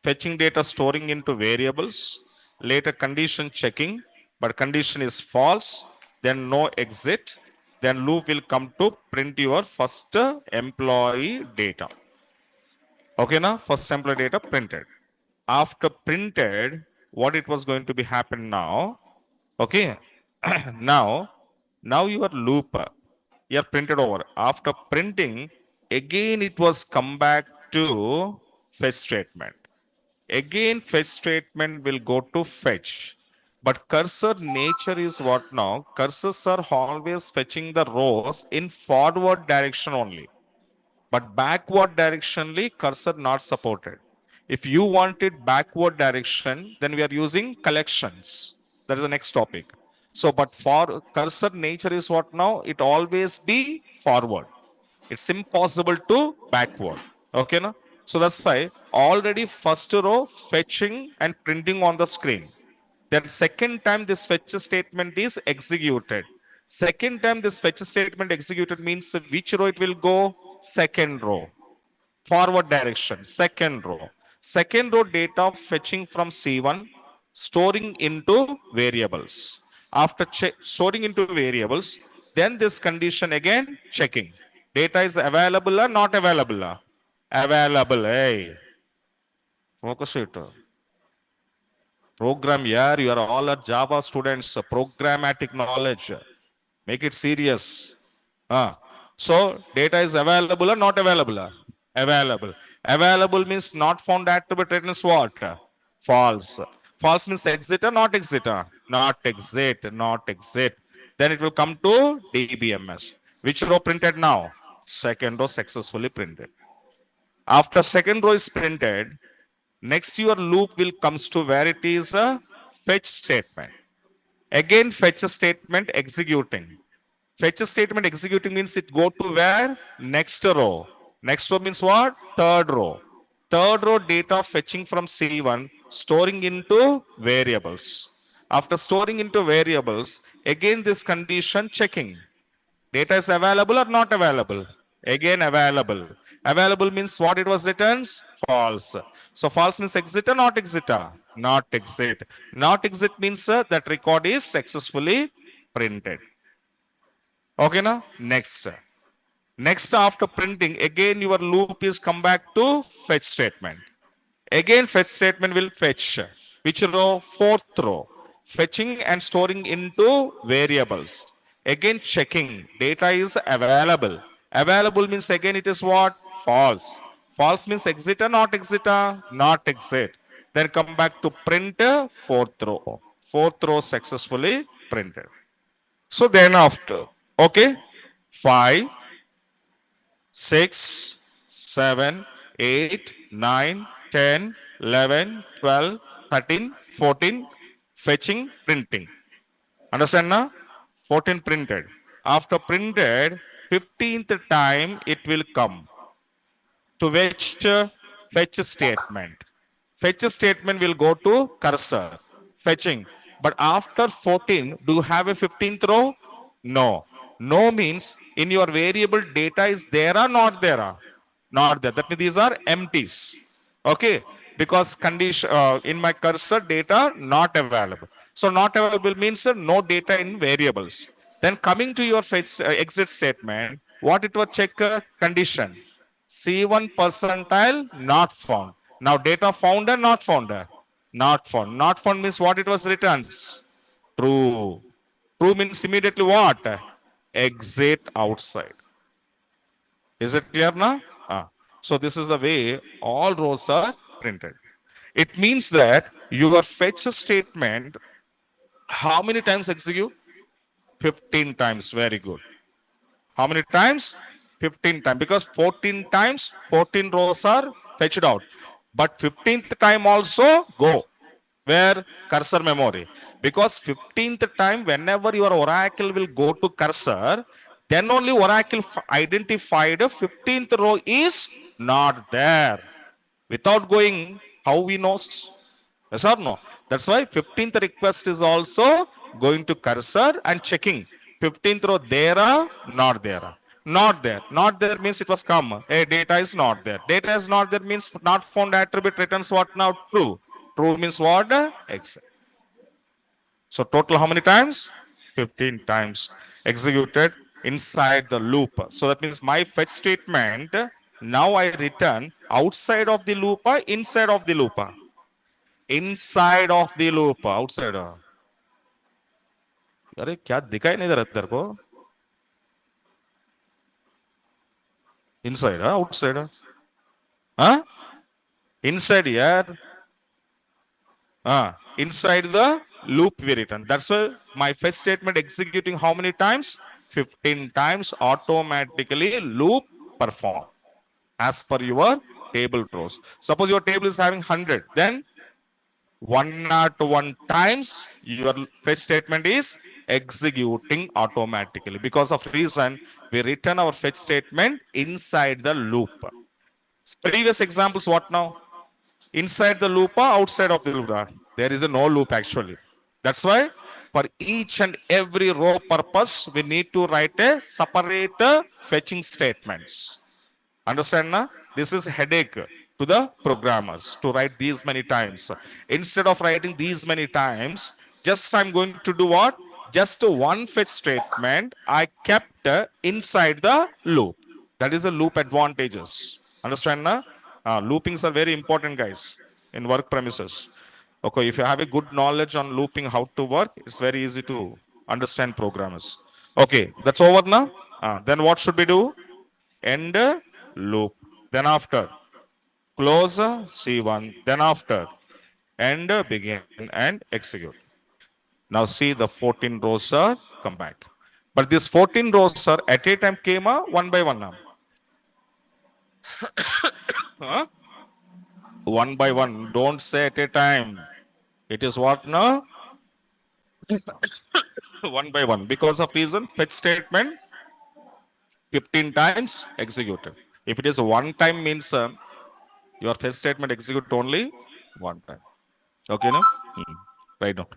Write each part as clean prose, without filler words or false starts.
fetching data, storing into variables, later condition checking, but condition is false, then no exit, then loop will come to print your first employee data. Okay, now first employee data printed. After printed, what it was going to be happen now? Okay, now your loop you printed over. After printing, again it was come back to fetch statement. Again, fetch statement will go to fetch. But cursor nature is what now? Cursors are always fetching the rows in forward direction only. But backward directionally, cursor not supported. If you wanted backward direction, then we are using collections. That is the next topic. So, but for cursor nature is what now? It always be forward. It's impossible to backward. Okay, no? So that's why already first row fetching and printing on the screen. Then second time this fetch statement is executed. Second time this fetch statement executed means which row it will go? Second row. Forward direction, second row. Second row data fetching from C1, storing into variables. After storing into variables, then this condition again checking. Data is available or not available? Available. Hey, focus it. Program here, you are all are Java students, programmatic knowledge. Make it serious. So data is available or not available? Available. Available means not found attribute returns what? False. False means exit or not exit? Not exit, not exit. Then it will come to DBMS. Which row printed now? Second row successfully printed. After second row is printed, next your loop will comes to where it is a fetch statement. Again fetch statement executing. Fetch statement executing means it go to where? Next row. Next row means what? Third row. Third row data fetching from C1, storing into variables. After storing into variables, again this condition checking. Data is available or not available? Again available. Available means what it was returns? False. So false means exit or not exit? Not exit. Not exit means that record is successfully printed. Okay, now next. Next, after printing, again your loop is come back to fetch statement. Again, fetch statement will fetch. Which row? Fourth row. Fetching and storing into variables. Again, checking. Data is available. Available means again it is what? False. False means exit or not exit? Not exit. Then come back to print fourth row. Fourth row successfully printed. So then after, okay, 5, 6, 7, 8, 9, 10, 11, 12, 13, 14, fetching, printing. Understand now? 14 printed. After printed, 15th time it will come to which fetch statement. Fetch statement will go to cursor, fetching. But after 14, do you have a 15th row? No. No means in your variable data is there or not there? Not there. That means these are empties. Okay. Because condition in my cursor data not available. So not available means no data in variables. Then coming to your fetch exit statement, what it was check condition. C1 percentile not found. Now data found or not found? Not found. Not found means what it was returns? True. True means immediately what? Exit outside. Is it clear now? So this is the way all rows are printed. It means that your fetch statement, how many times execute? 15 times. Very good. How many times? 15 times. Because 14 times, 14 rows are fetched out. But 15th time also go. Where? Cursor memory. Because 15th time, whenever your oracle will go to cursor, then only oracle identified 15th row is not there. Without going, how we knows? Yes or no? That's why 15th request is also going to cursor and checking 15th row there, not there. Not there. Not there means it was come. Hey, data is not there. Data is not there means not found attribute returns what now? True. True means what? X. So total how many times? 15 times executed inside the loop. So that means my fetch statement, now I return outside of the loop, inside of the loop. Inside of the loop, outside. अरे क्या दिखाई नहीं दे रहा तेरे को inside outside huh inside यार inside the loop we return. That's why my fetch statement executing how many times? 15 times automatically loop perform as per your table rows. Suppose your table is having 100, then 101 times your fetch statement is executing automatically. Because of reason, we return our fetch statement inside the loop. Previous examples, what now? Inside the loop or outside of the loop? There is a no loop actually. That's why for each and every row purpose, we need to write a separate fetching statements. Understand na? This is headache to the programmers to write these many times. Instead of writing these many times, just I'm going to do what? Just one fetch statement I kept inside the loop. That is the loop advantages. Understand na? Loopings are very important, guys, in work premises. Okay, if you have a good knowledge on looping, how to work, it's very easy to understand programmers. Okay, that's over now. Then what should we do? End loop. Then after close C1. Then after end begin and execute. Now see the 14 rows are come back. But these 14 rows are at a time came one by one. Huh? One by one. Don't say at a time. It is what now? One by one. Because of reason, fetch statement 15 times executed. If it is one time means your fetch statement execute only one time. Okay, no? Hmm. Right now.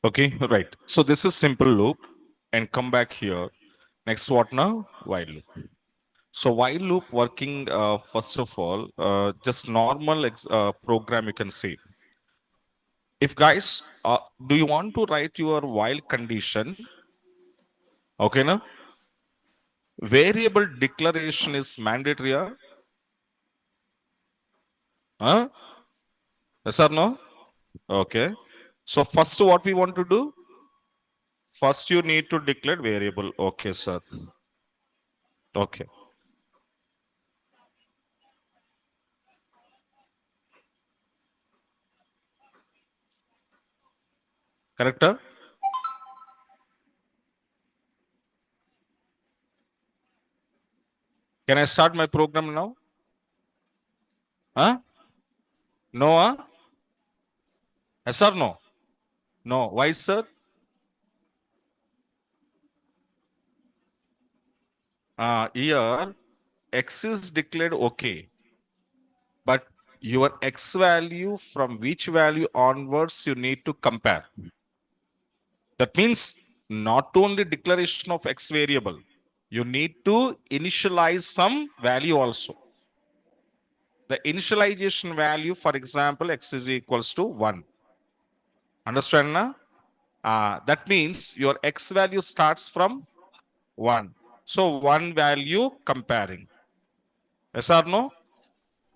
Okay, right. So this is simple loop and come back here. Next, what now? While loop. So while loop working, first of all, just normal program you can see. If guys, do you want to write your while condition? Okay, na? Variable declaration is mandatory. Huh? Yes or no? Okay. So first, what we want to do? First, you need to declare variable. Okay, sir. Okay. Correct? Huh? Can I start my program now? Huh? No, huh? Yes or no? No. Why, sir? Here, x is declared okay, but your x value from which value onwards you need to compare. That means not only declaration of x variable, you need to initialize some value also. The initialization value, for example, x is equals to 1. Understand now? That means your x value starts from 1. So 1 value comparing. Yes or no?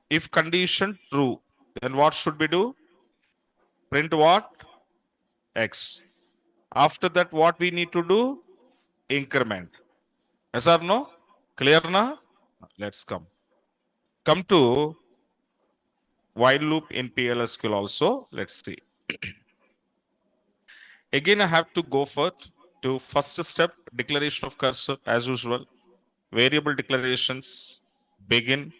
If condition true, then what should we do? Print what? X. After that, what we need to do? Increment. Yes or no? Clear now? Let's come. Come to while loop in PLSQL also. Let's see. Again, I have to go for to first step, declaration of cursor as usual. Variable declarations, begin,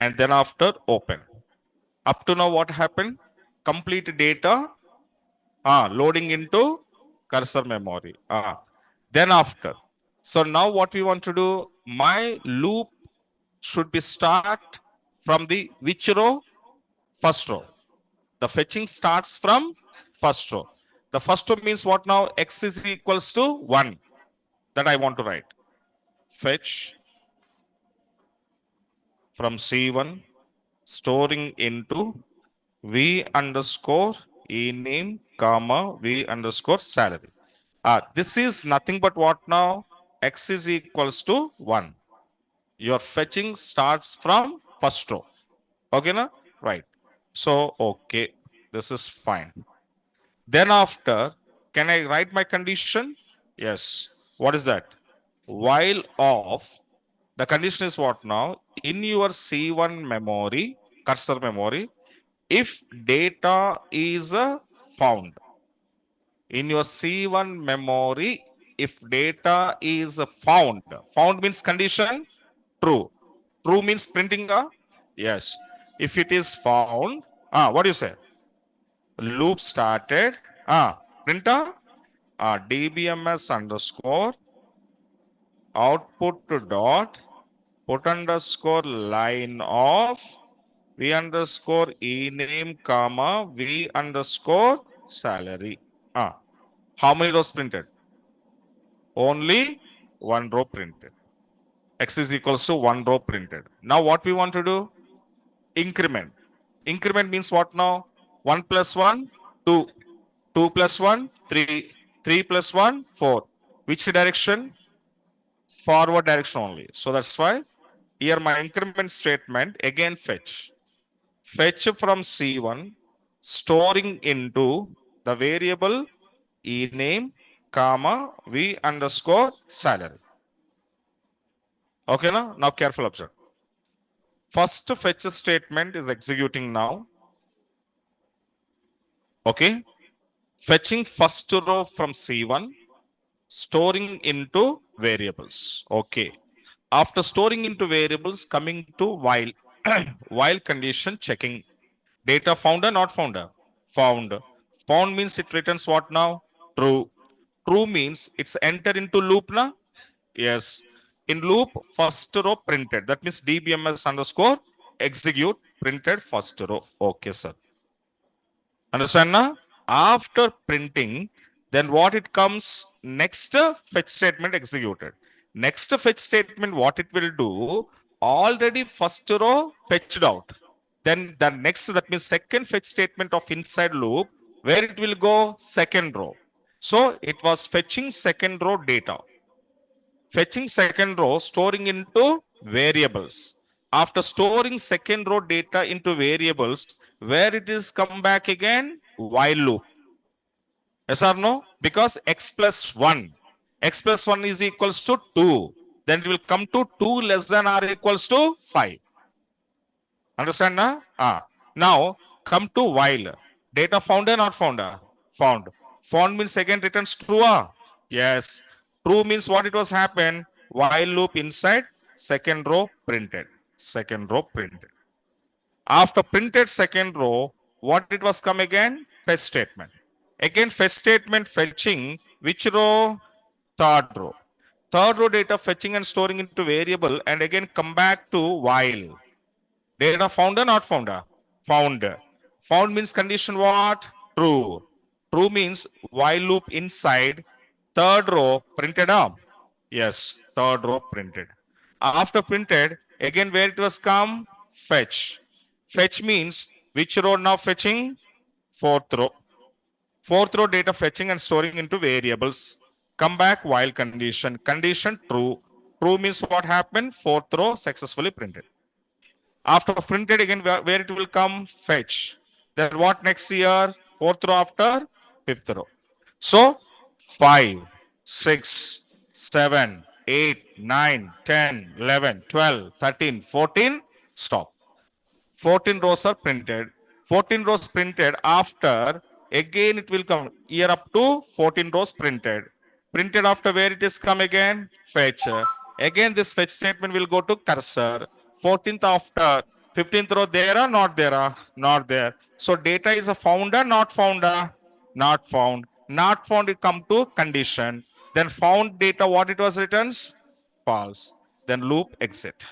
and then after open. Up to now, what happened? Complete data loading into cursor memory. Then after. So now what we want to do, my loop should be start from the which row? First row. The fetching starts from first row. The first row means what now? X is equals to 1. That I want to write. Fetch from C1, storing into V underscore e name, comma, V underscore salary. This is nothing but what now? X is equals to 1. Your fetching starts from first row. Okay, na? Right. So, okay, this is fine. Then after, can I write my condition? Yes. What is that? While of, the condition is what now? In your C1 memory, cursor memory, if data is found. In your C1 memory, if data is found means condition true. True means printing yes. If it is found, what do you say? Loop started, print dbms underscore output to dot put underscore line of v underscore e name comma v underscore salary. How many rows printed? Only one row printed. X is equals to one row printed. Now what we want to do? Increment. Increment means what now? 1 plus 1, 2. 2 plus 1, 3. 3 plus 1, 4. Which direction? Forward direction only. So that's why here my increment statement again fetch. Fetch from C1, storing into the variable e name, comma, v underscore salary. Okay, now careful observe. First fetch statement is executing now. Okay. Fetching first row from C1, storing into variables. Okay. After storing into variables, coming to while, while condition checking. Data found or not found? Found. Found means it returns what now? True. True means it's enter into loop now. Yes. In loop, first row printed. That means DBMS underscore execute printed first row. Okay, sir. Understand now? After printing, then what it comes next fetch statement executed. Next fetch statement, what it will do, already first row fetched out. Then the next, that means second fetch statement of inside loop, where it will go second row. So it was fetching second row data. Fetching second row, storing into variables. After storing second row data into variables, where it is come back again, while loop. Yes or no? Because x plus 1. X plus 1 is equals to 2. Then it will come to 2 less than or equals to 5. Understand now? Now come to while. Data found or not found? Found. Found means again returns true. Yes. True means what it was happened. While loop inside second row printed. Second row printed. After printed second row, what it was come again? Fetch statement. Again fetch statement fetching which row? Third row. Third row data fetching and storing into variable and again come back to while. Data found or not found? Found. Found means condition what? True. True means while loop inside third row printed up. Yes, third row printed. After printed, again where it was come? Fetch. Fetch means which row now fetching? Fourth row. Fourth row data fetching and storing into variables. Come back while condition. Condition true. True means what happened? Fourth row successfully printed. After printed again, where it will come? Fetch. Then what next year? Fourth row after fifth row. So 5, 6, 7, 8, 9, 10, 11, 12, 13, 14. Stop. 14 rows are printed. 14 rows printed after, again it will come year up to 14 rows printed. Printed after where it is come again? Fetch. Again this fetch statement will go to cursor. 14th after 15th row there or not there? Not there. So data is a founder, not founder? Not found. Not found, it come to condition. Then found data, what it was returns? False. Then loop exit.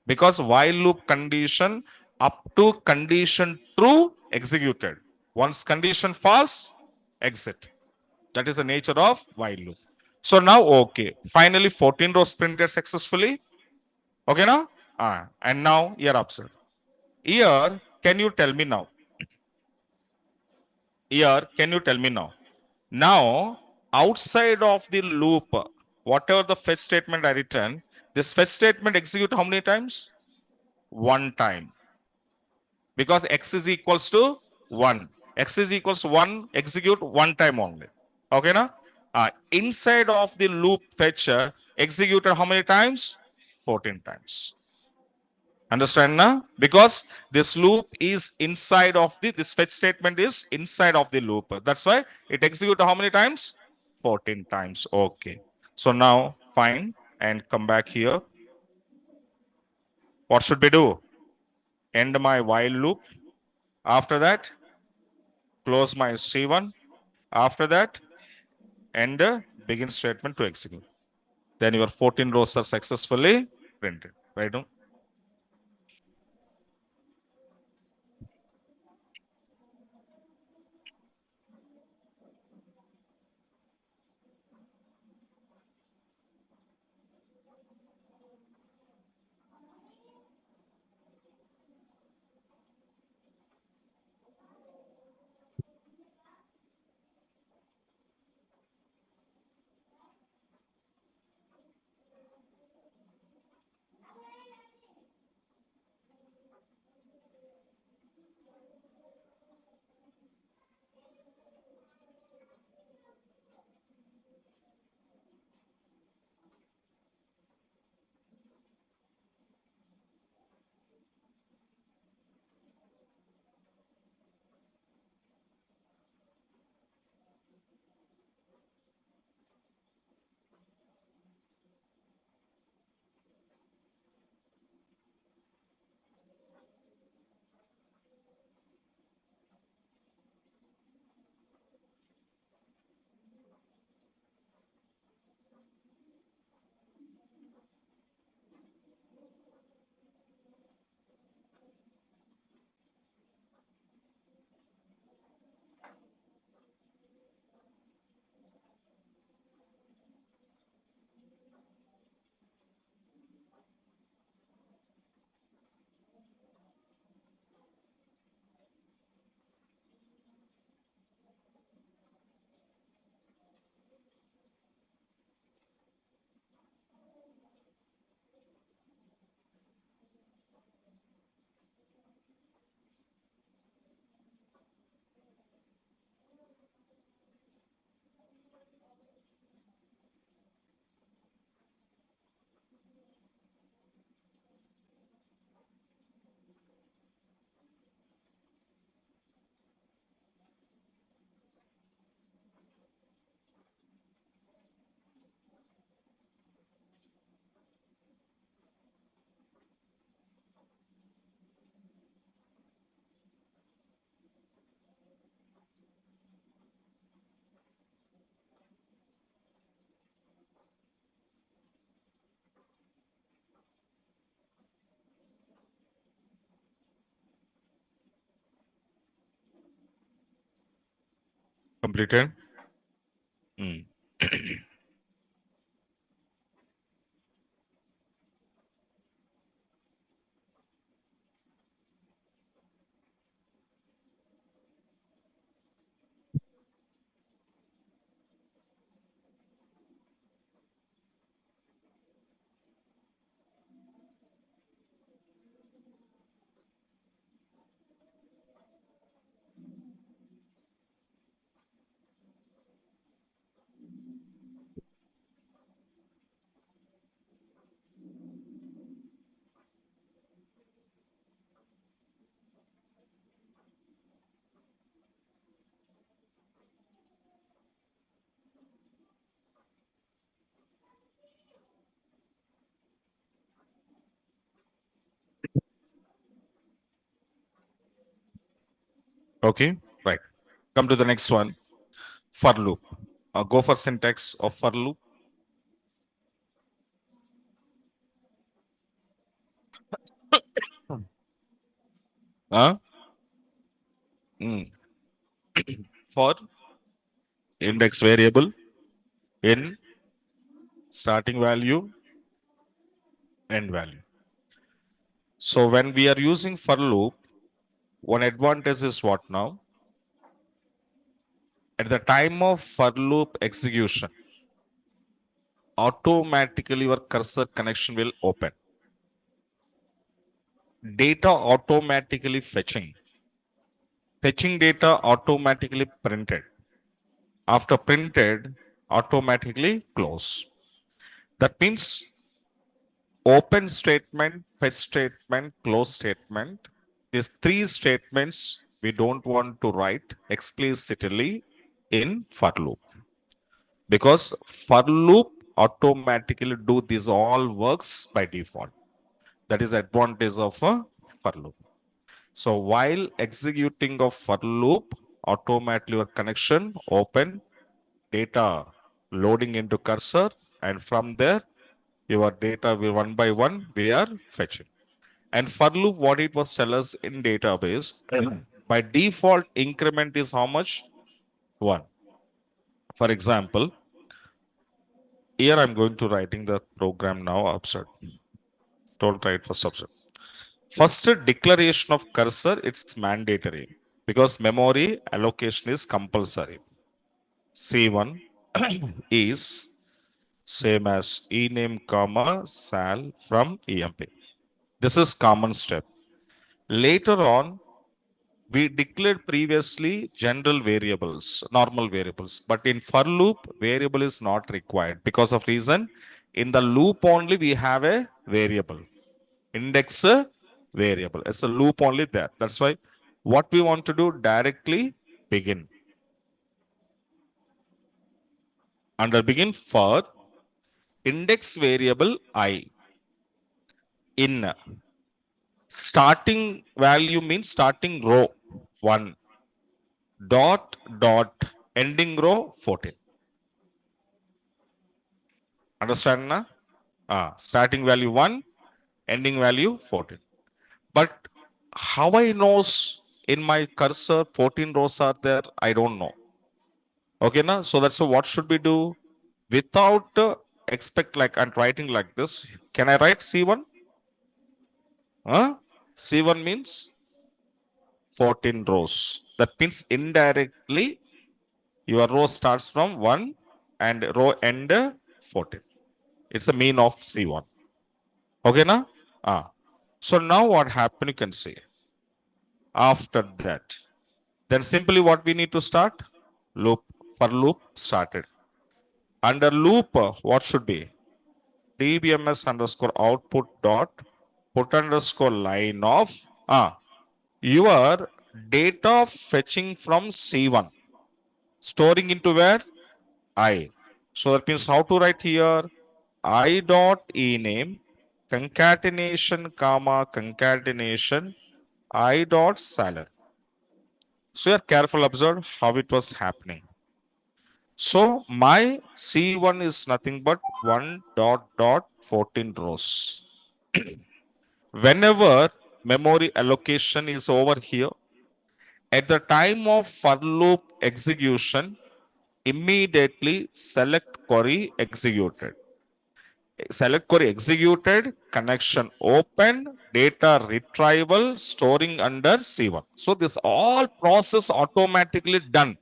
Because while loop condition up to condition true executed. Once condition false, exit. That is the nature of while loop. So now, okay. Finally, 14 rows printed successfully. Okay, now? And now, here observe. Here, can you tell me now? Here, can you tell me now? Now, outside of the loop, whatever the fetch statement I return, this fetch statement execute how many times? One time. Because x is equals to 1. X is equals to 1, execute one time only. Okay, na? Inside of the loop fetcher, executed how many times? 14 times. Understand now? Because this loop is inside of this fetch statement is inside of the loop. That's why it executes how many times? 14 times. Okay. So now, fine, and come back here. What should we do? End my while loop. After that, close my C1. After that, end begin statement to execute. Then your 14 rows are successfully printed. Right now. Completed. Hmm. Okay, right. Come to the next one. For loop. Go for syntax of for loop. Huh? Mm. For index variable in starting value, end value. So when we are using for loop, one advantage is what now? At the time of for loop execution, automatically your cursor connection will open. Data automatically fetching. Fetching data automatically printed. After printed, automatically close. That means open statement, fetch statement, close statement. These three statements we don't want to write explicitly in for loop, because for loop automatically do these all works by default. That is advantage of a for loop. So while executing of for loop, automatically your connection open, data loading into cursor, and from there your data will one by one we are fetching. And for loop, what it was tell us in database, by default increment is how much? One. For example, here I'm going to writing the program now upstart. Don't write first upstart. First declaration of cursor, it's mandatory because memory allocation is compulsory. C1 is same as ename comma sal from emp. This is common step. Later on, we declared previously general variables, normal variables, but in for loop, variable is not required because of reason. In the loop only, we have a variable, index variable. It's a loop only there. That's why what we want to do directly begin. Under begin for index variable I in starting value means starting row 1 dot ending row 14. Understand na? Starting value 1, ending value 14. But how I knows in my cursor 14 rows are there? I don't know. Okay, na? So that's what should we do? Without expect like I'm writing like this. Can I write C1? C1 means 14 rows. That means indirectly your row starts from 1 and row end 14. It's the mean of C1. Okay, na? So now what happened, you can see. After that, then simply what we need to start? Loop, for loop started. Under loop, what should be? dbms underscore output dot put underscore line of your data fetching from C1, storing into where? I. So that means how to write here? I dot ename concatenation comma concatenation I dot salad. So you're careful observe how it was happening. So my C1 is nothing but 1 dot 14 rows. Whenever memory allocation is over here, At the time of for loop execution, immediately select query executed. Select query executed, connection open, data retrieval, storing under C1. So this all process automatically done.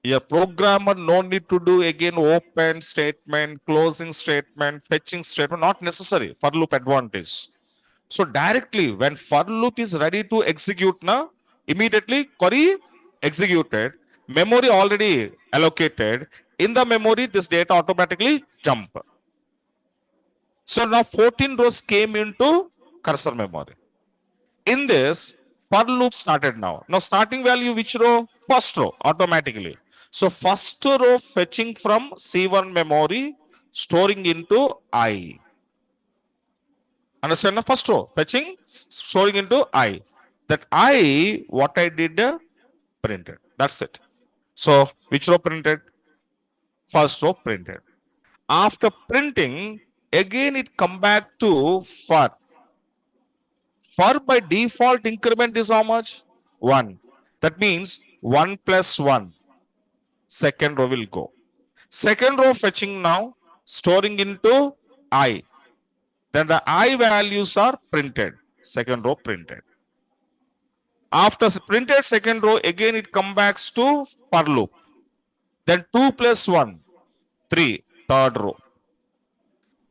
A programmer no need to do again open statement, closing statement, fetching statement, not necessary for loop advantage. So directly when for loop is ready to execute now, immediately query executed, memory already allocated. In the memory, this data automatically jump. So now 14 rows came into cursor memory. In this, for loop started now. Now starting value which row? First row automatically. So first row fetching from C1 memory, storing into I. Understand the first row fetching, storing into I. That I, what I did, printed. That's it. So which row printed? First row printed. After printing, again it come back to for. For by default increment is how much? 1. That means 1 plus 1. Second row will go. Second row fetching now, storing into I. Then the I values are printed. Second row printed. After printed second row, again it comes back to for loop. Then 2 plus 1, 3. Third row.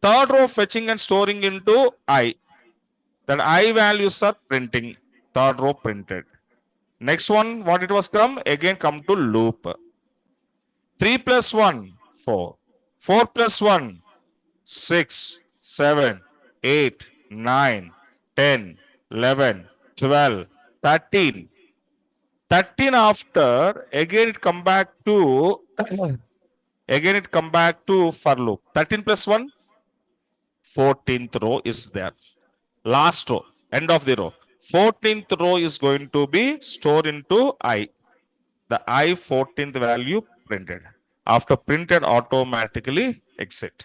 Third row fetching and storing into I. Then I values are printing. Third row printed. Next one, what it was come? Again come to loop. 3 plus 1, 4. 4 plus 1, 6, 7, 8, 9, 10, 11, 12, 13. 13 after, again it come back to, again it come back to for loop. 13 plus 1, 14th row is there. Last row, end of the row. 14th row is going to be stored into I. The I 14th value printed. After printed, automatically exit.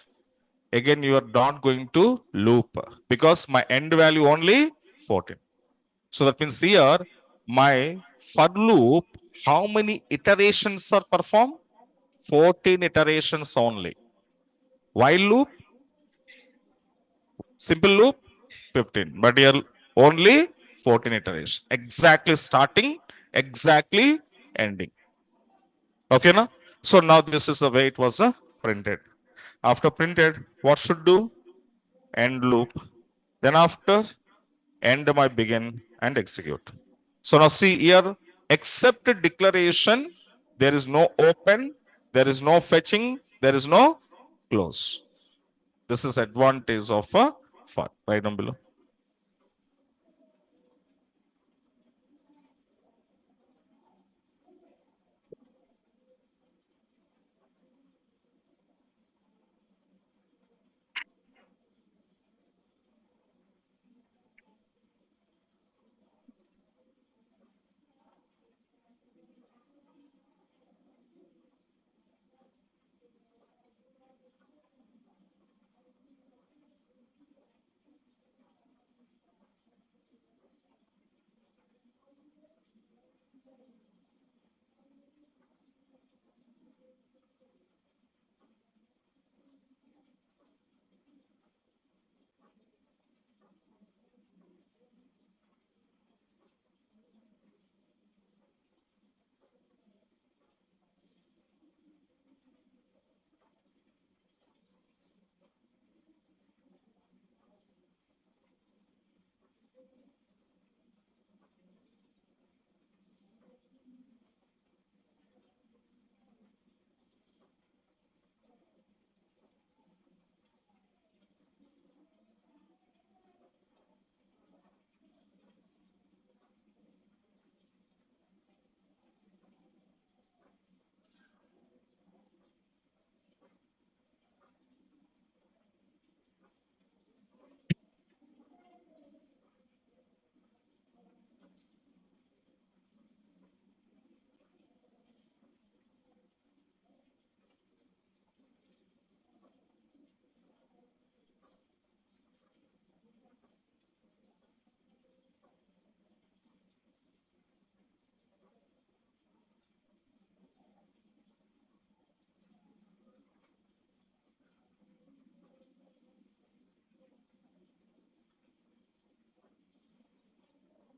Again, you are not going to loop because my end value only 14. So that means here, my for loop, how many iterations are performed? 14 iterations only. While loop, simple loop, 15. But here only 14 iterations. Exactly starting, exactly ending. Okay, now? So now this is the way it was printed. After printed, what should do? End loop. Then after, end my begin and execute. So now see here, except declaration, there is no open, there is no fetching, there is no close. This is advantage of a for. Right down below.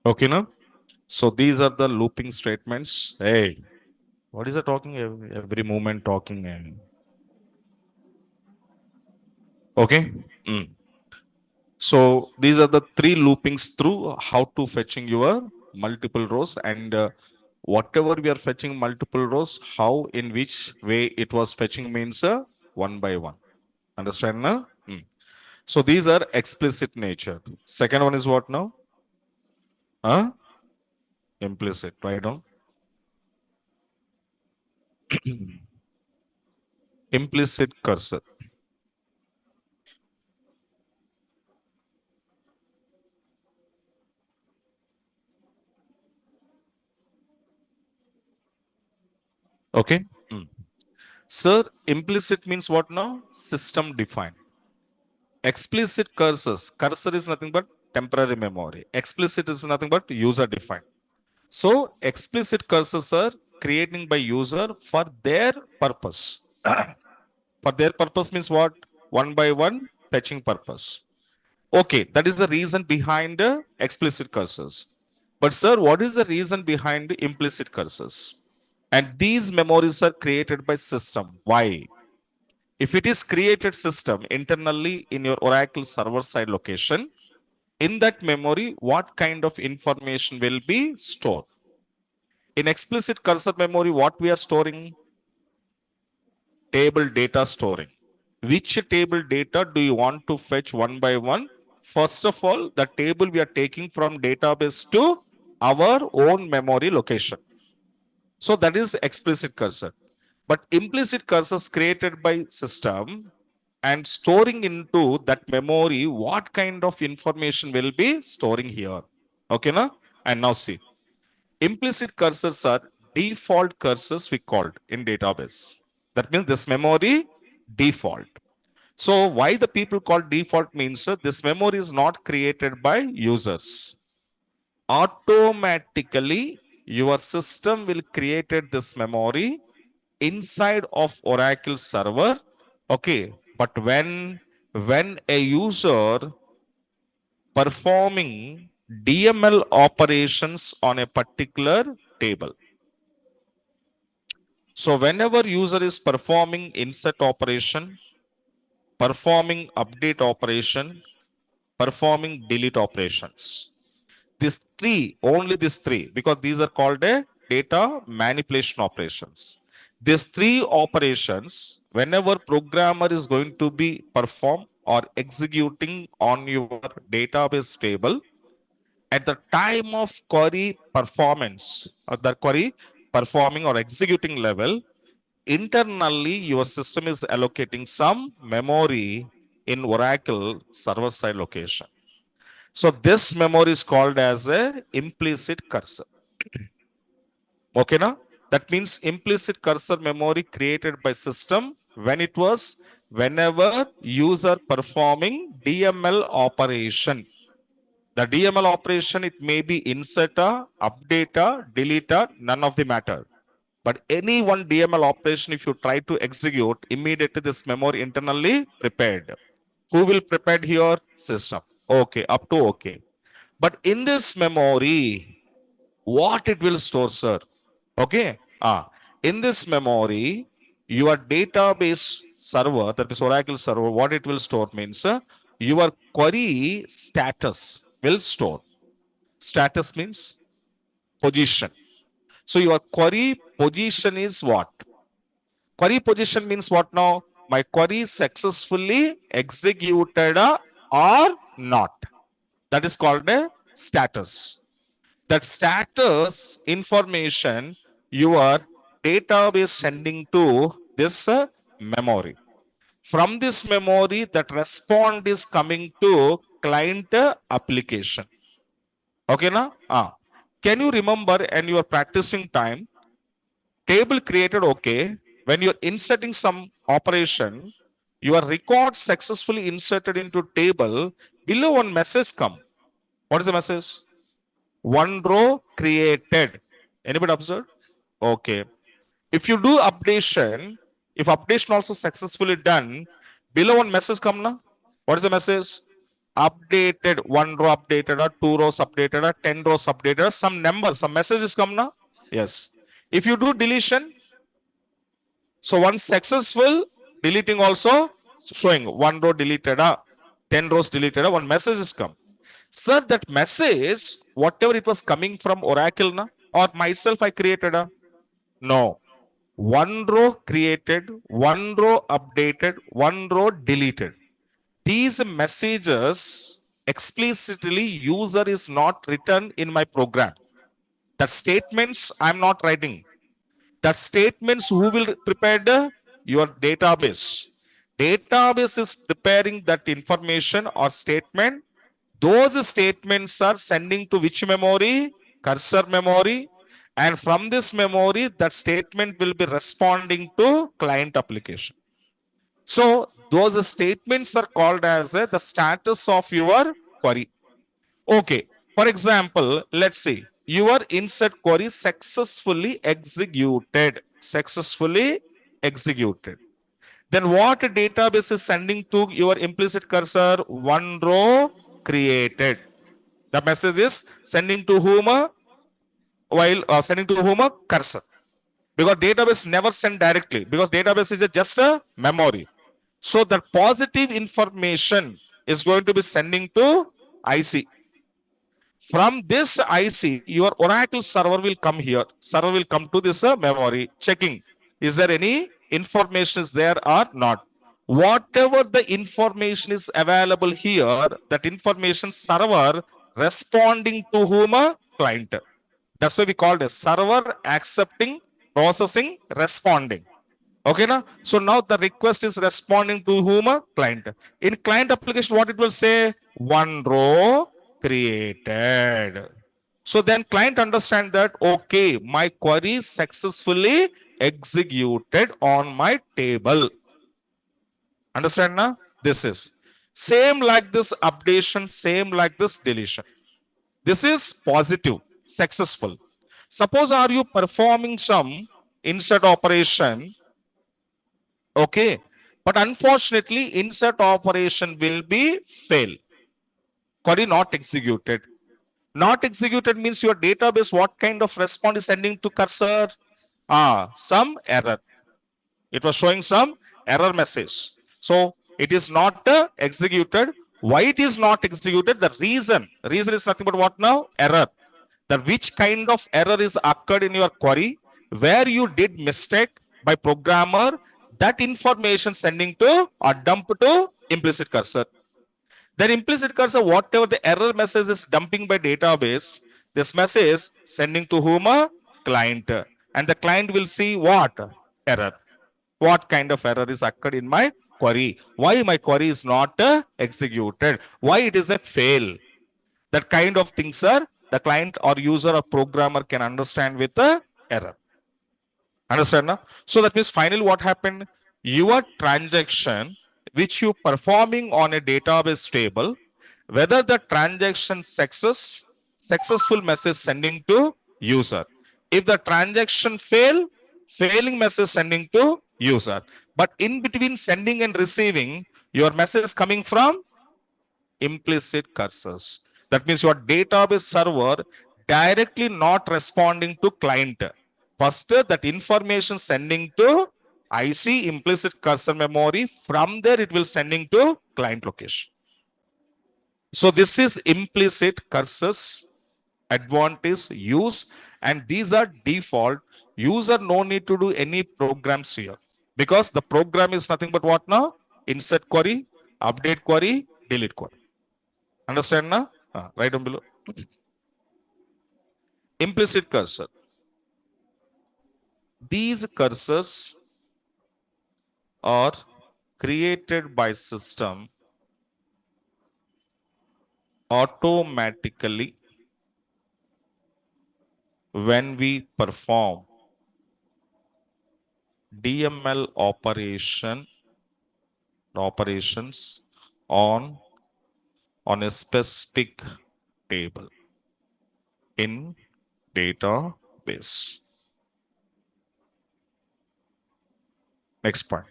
Okay, no? So these are the looping statements. Hey, what is the talking? Every moment talking and okay. Mm. So these are the three loopings through how to fetching your multiple rows, and whatever we are fetching multiple rows, how in which way it was fetching means one by one. Understand now? Mm. So these are explicit nature. Second one is what now? Huh? Implicit. Write down. Implicit cursor. Okay. Mm. Sir, implicit means what now? System defined. Explicit cursors. Cursor is nothing but temporary memory. Explicit is nothing but user defined. So explicit cursors are creating by user for their purpose. For their purpose means what? One by one fetching purpose. Okay, that is the reason behind explicit cursors. But sir, what is the reason behind implicit cursors? And these memories are created by system. Why? If it is created system internally in your Oracle server side location, in that memory, what kind of information will be stored? In explicit cursor memory, what we are storing? Table data storing. Which table data do you want to fetch one by one? First of all, the table we are taking from database to our own memory location. So that is explicit cursor. But implicit cursors created by system and storing into that memory, what kind of information will be storing here? Okay, na? And now see, implicit cursors are default cursors we called in database. That means this memory default. So why the people call default means this memory is not created by users. Automatically, your system will created this memory inside of Oracle server. Okay, but when a user performing DML operations on a particular table. So whenever user is performing insert operation, performing update operation, performing delete operations. These three, only these three, because these are called a data manipulation operations. These three operations, whenever programmer is going to be perform or executing on your database table, at the time of query performance, or the query performing or executing level, internally your system is allocating some memory in Oracle server side location. So this memory is called as a implicit cursor. Okay, now that means implicit cursor memory created by system when it was whenever user performing DML operation. The DML operation, it may be inserter, updater, deleter, none of the matter. But any one DML operation, if you try to execute, immediately this memory internally prepared. Who will prepare here? System. Okay, up to okay. But in this memory, what it will store, sir? Okay. In this memory, your database server, that is Oracle server, what it will store means your query status will store. Status means position. So your query position is what? Query position means what now? My query successfully executed or not. That is called a status. That status information your database sending to this memory. From this memory, that respond is coming to client application. Okay, na? Can you remember and you are practicing time, table created, okay, when you're inserting some operation, your record successfully inserted into table, below one message come. What is the message? One row created. Anybody observed? Okay. If you do updation, if updation also successfully done, below one message come now. What is the message? updated, one row updated or two rows updated or 10 rows updated or some number, some messages come now. Yes. If you do deletion, so one successful deleting also showing one row deleted, 10 rows deleted, one message is come. Sir, that message, whatever it was coming from Oracle na, or myself I created, no. One row created, one row updated, one row deleted. These messages explicitly user is not written in my program. That statements I'm not writing. That statements who will prepare your database. Database is preparing that information or statement. Those statements are sending to which memory? Cursor memory. And from this memory, that statement will be responding to client application. So those statements are called as the status of your query. Okay. For example, let's see. Your insert query successfully executed. Successfully executed. Then what database is sending to your implicit cursor? One row created. The message is sending to whom? While sending to whom? Cursor. Because database never send directly, because database is just a memory. So the positive information is going to be sending to IC. From this IC, your Oracle server will come here. Server will come to this memory, checking is there any information is there or not. Whatever the information is available here, that information server responding to whom? Client. That's why we call it server accepting, processing, responding. Okay, now so now the request is responding to whom? Client. In client application, what it will say? One row created. So then client understand that, okay, my query successfully executed on my table. Understand now? This is same like this updation, same like this deletion. This is positive, successful. Suppose are you performing some insert operation, okay, but unfortunately insert operation will be fail. Query not executed. Not executed means your database, what kind of response is sending to cursor? Some error. It was showing some error message. So it is not executed. Why it is not executed? The reason is nothing but what now? Error. The which kind of error is occurred in your query, where you did mistake by programmer, that information sending to or dump to implicit cursor. Then implicit cursor, whatever the error message is dumping by database, this message sending to whom? Client. And the client will see what? Error. What kind of error is occurred in my query? Why my query is not executed? Why it is a fail? That kind of things, sir, the client or user or programmer can understand with the error. Understand now? So that means finally what happened? Your transaction which you performing on a database table, whether the transaction successful message sending to user. If the transaction failing message sending to user. But in between sending and receiving, your message is coming from implicit cursors. That means your database server directly not responding to client. First, that information sending to IC implicit cursor memory. From there, it will sending to client location. So this is implicit cursors advantage use, and these are default. User no need to do any programs here, because the program is nothing but what now? Insert query, update query, delete query. Understand now? Right down below. Implicit cursor. These cursors are created by system automatically when we perform DML operations on a specific table in database. Next point.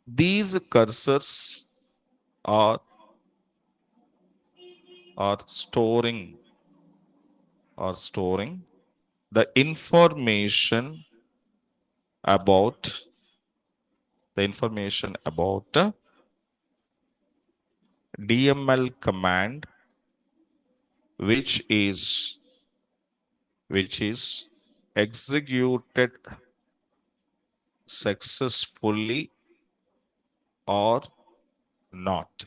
These cursors or or storing storing the about information about DML command which is which is executed successfully or not.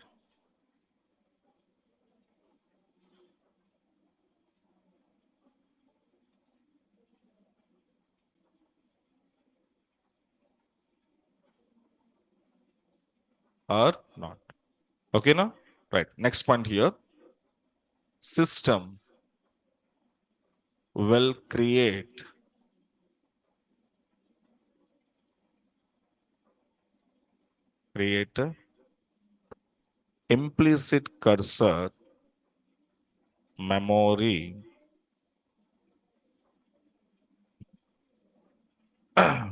Or not. Okay, now? Right. Next point here. System will create a implicit cursor memory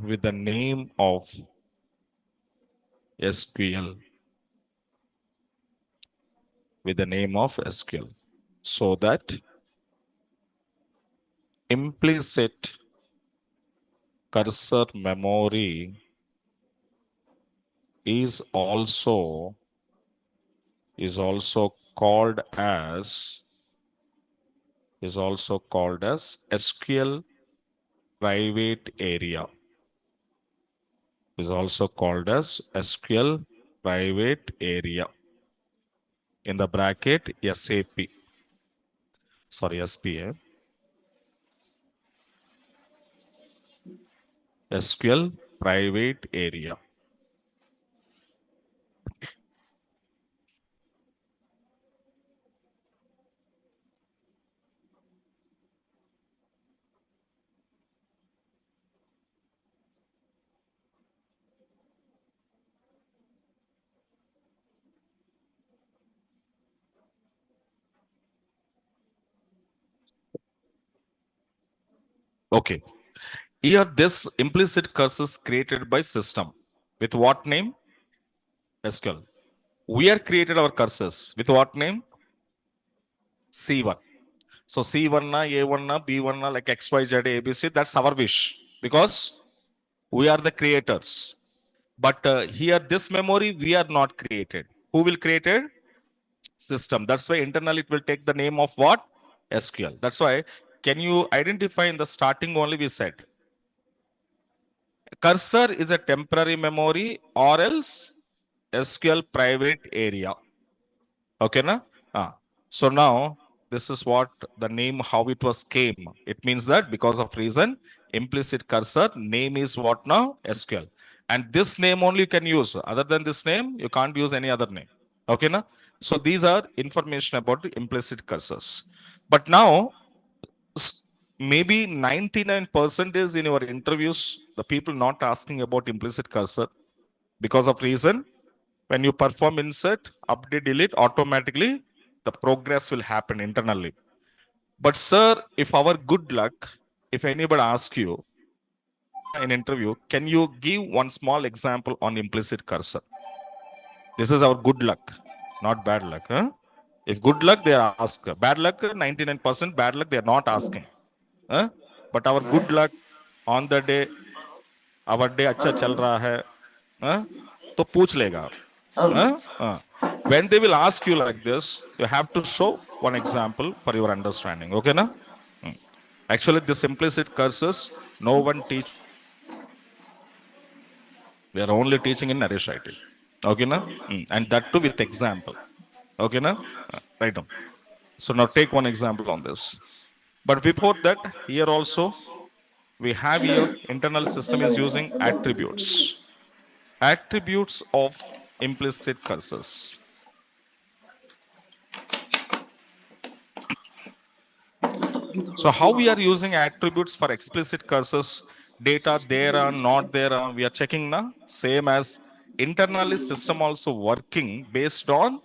with the name of SQL so that implicit cursor memory is also called as SQL private area. Is also called as SQL private area. In the bracket SAP. Sorry, SPA. SQL private area. Okay. Here, this implicit cursor is created by system. With what name? SQL. We are created our cursors. With what name? C1. So C1, A1, B1, like X, Y, Z, ABC, that's our wish. Because we are the creators. But here, this memory, we are not created. Who will create it? System. That's why internally it will take the name of what? SQL. That's why, can you identify in the starting only we said? Cursor is a temporary memory or else SQL private area. Okay, na? So now this is what the name, how it was came. It means that because of reason, implicit cursor name is what now? SQL. And this name only you can use. Other than this name, you can't use any other name. Okay, na? So these are information about the implicit cursors. But now, maybe 99% is in your interviews, the people not asking about implicit cursor because of reason. When you perform insert, update, delete, automatically the progress will happen internally. But sir, if our good luck, if anybody asks you in interview, can you give one small example on implicit cursor? This is our good luck, not bad luck. Huh? If good luck, they ask. Bad luck, 99% bad luck, they are not asking. Huh? But our good luck on the day, our day अच्छा चल रहा है, तो पूछ लेगा. When they will ask you like this, you have to show one example for your understanding. Okay, na? Actually, this implicit curses, no one teach. We are only teaching in narration writing. Okay, na? And that too with example. Okay, na? Right on. So now take one example on this. But before that, here also, we have here internal system is using attributes. Attributes of implicit cursors. So how we are using attributes for explicit cursors, data there are, not there are, we are checking now, same as internally system also working based on